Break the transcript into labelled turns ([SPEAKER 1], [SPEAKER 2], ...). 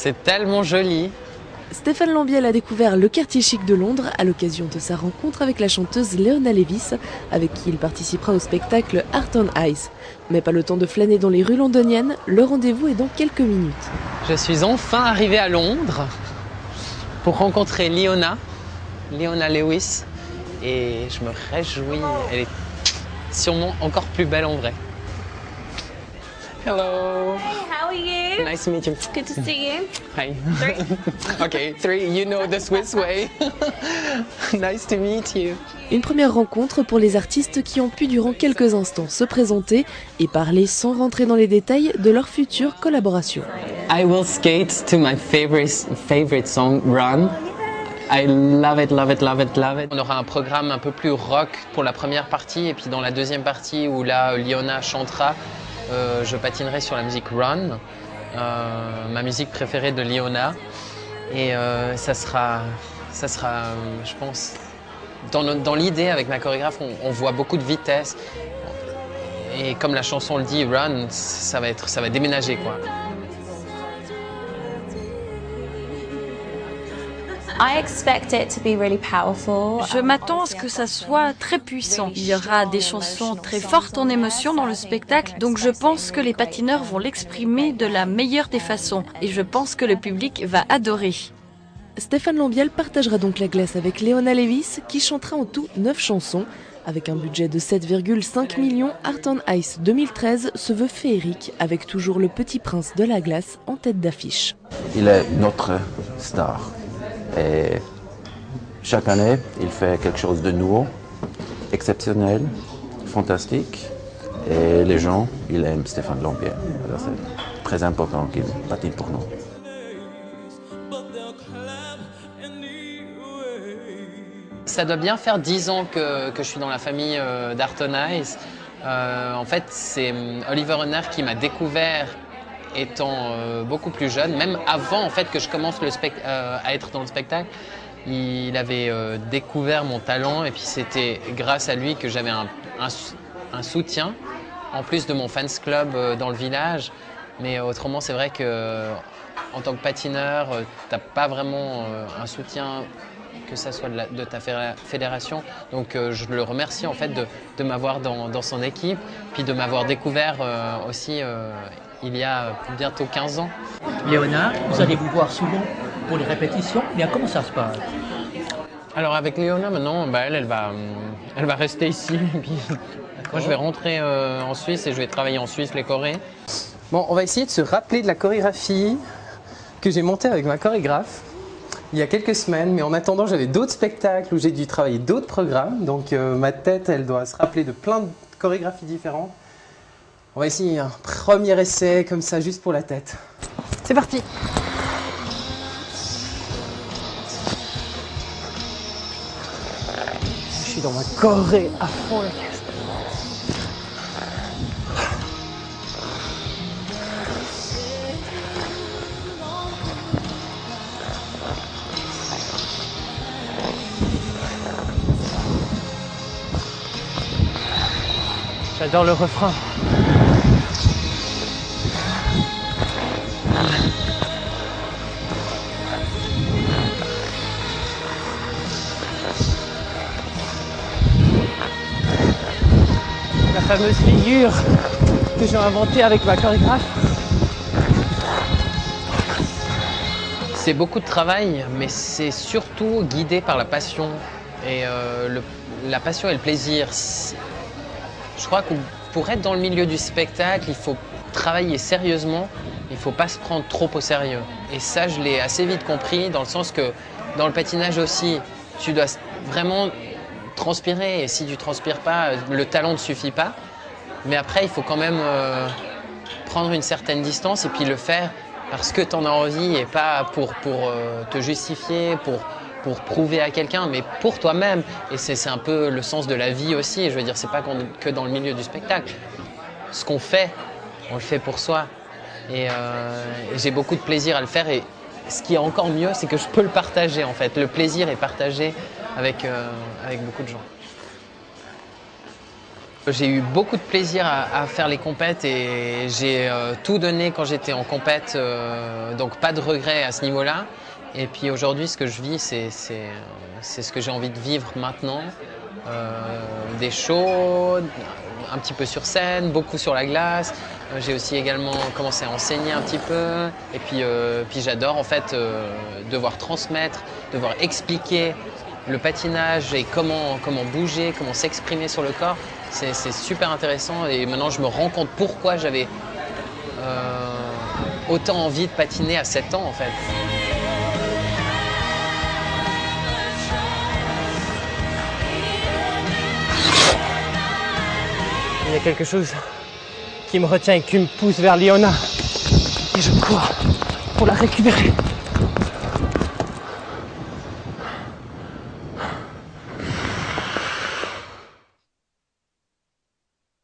[SPEAKER 1] C'est tellement joli.
[SPEAKER 2] Stéphane Lambiel a découvert le quartier chic de Londres à l'occasion de sa rencontre avec la chanteuse Leona Lewis, avec qui il participera au spectacle Art on Ice. Mais pas le temps de flâner dans les rues londoniennes, le rendez-vous est dans quelques minutes.
[SPEAKER 1] Je suis enfin arrivé à Londres pour rencontrer Leona Lewis, et je me réjouis, elle est sûrement encore plus belle en vrai. Hello.
[SPEAKER 3] Hey, how are you?
[SPEAKER 1] Nice to meet you.
[SPEAKER 3] Good to see you.
[SPEAKER 1] Hi.
[SPEAKER 3] 3.
[SPEAKER 1] Okay, 3, you know the Swiss way. Nice to meet you.
[SPEAKER 2] Une première rencontre pour les artistes qui ont pu durant quelques instants se présenter et parler sans rentrer dans les détails de leur future collaboration.
[SPEAKER 1] I will skate to my favorite song, Run. I love it, love it, love it, love it. On aura un programme un peu plus rock pour la première partie, et puis dans la deuxième partie où là Leona chantera, je patinerai sur la musique Run, ma musique préférée de Leona, et ça sera, je pense, dans l'idée avec ma chorégraphe, on voit beaucoup de vitesse, et comme la chanson le dit, Run, ça va déménager quoi.
[SPEAKER 3] I expect it to be really powerful.
[SPEAKER 4] Je m'attends à ce que ça soit très puissant. Il y aura des chansons très fortes en émotion dans le spectacle, donc je pense que les patineurs vont l'exprimer de la meilleure des façons. Et je pense que le public va adorer.
[SPEAKER 2] Stéphane Lambiel partagera donc la glace avec Leona Lewis, qui chantera en tout 9 chansons. Avec un budget de 7,5 millions, Art on Ice 2013 se veut féerique, avec toujours le petit prince de la glace en tête d'affiche.
[SPEAKER 5] Il est notre star. Et chaque année, il fait quelque chose de nouveau, exceptionnel, fantastique. Et les gens, ils aiment Stéphane Lambiel. Alors c'est très important qu'il patine pour nous.
[SPEAKER 1] Ça doit bien faire 10 ans que je suis dans la famille d'Art on Ice. En fait, c'est Oliver Honner qui m'a découvert étant beaucoup plus jeune, même avant en fait que je commence à être dans le spectacle. Il avait découvert mon talent, et puis c'était grâce à lui que j'avais un soutien, en plus de mon fans club dans le village. Mais autrement, c'est vrai que en tant que patineur, t'as pas vraiment un soutien, que ça soit de ta fédération. Donc je le remercie en fait de m'avoir dans son équipe, puis de m'avoir découvert aussi il y a bientôt 15 ans.
[SPEAKER 6] Leona, vous allez vous voir souvent pour les répétitions, bien comment ça se passe?
[SPEAKER 1] Alors avec Leona maintenant, elle va rester ici. Puis moi je vais rentrer en Suisse et je vais travailler en Suisse les chorés. Bon, on va essayer de se rappeler de la chorégraphie que j'ai montée avec ma chorégraphe il y a quelques semaines, mais en attendant j'avais d'autres spectacles où j'ai dû travailler d'autres programmes, donc ma tête elle doit se rappeler de plein de chorégraphies différentes. On va essayer un premier essai comme ça, juste pour la tête. C'est parti! Je suis dans ma choré à fond là. J'adore le refrain. La fameuse figure que j'ai inventée avec ma chorégraphe. C'est beaucoup de travail, mais c'est surtout guidé par la passion. Et la passion et le plaisir. Je crois que pour être dans le milieu du spectacle, il faut travailler sérieusement, il ne faut pas se prendre trop au sérieux. Et ça, je l'ai assez vite compris, dans le sens que dans le patinage aussi, tu dois vraiment transpirer, et si tu ne transpires pas, le talent ne suffit pas. Mais après, il faut quand même prendre une certaine distance et puis le faire parce que tu en as envie, et pas pour te justifier, pour prouver à quelqu'un, mais pour toi-même. Et c'est un peu le sens de la vie aussi. Je veux dire, c'est pas que dans le milieu du spectacle. Ce qu'on fait, on le fait pour soi. Et j'ai beaucoup de plaisir à le faire. Et ce qui est encore mieux, c'est que je peux le partager en fait. Le plaisir est partagé avec beaucoup de gens. J'ai eu beaucoup de plaisir à faire les compètes et j'ai tout donné quand j'étais en compète, donc pas de regrets à ce niveau-là. Et puis aujourd'hui, ce que je vis, c'est ce que j'ai envie de vivre maintenant. Des shows, un petit peu sur scène, beaucoup sur la glace. J'ai aussi également commencé à enseigner un petit peu. Et puis j'adore en fait devoir transmettre, devoir expliquer le patinage et comment bouger, comment s'exprimer sur le corps. C'est super intéressant et maintenant je me rends compte pourquoi j'avais autant envie de patiner à 7 ans en fait.
[SPEAKER 7] Il y a quelque chose qui me retient et qui me pousse vers Liona. Et je cours pour la récupérer.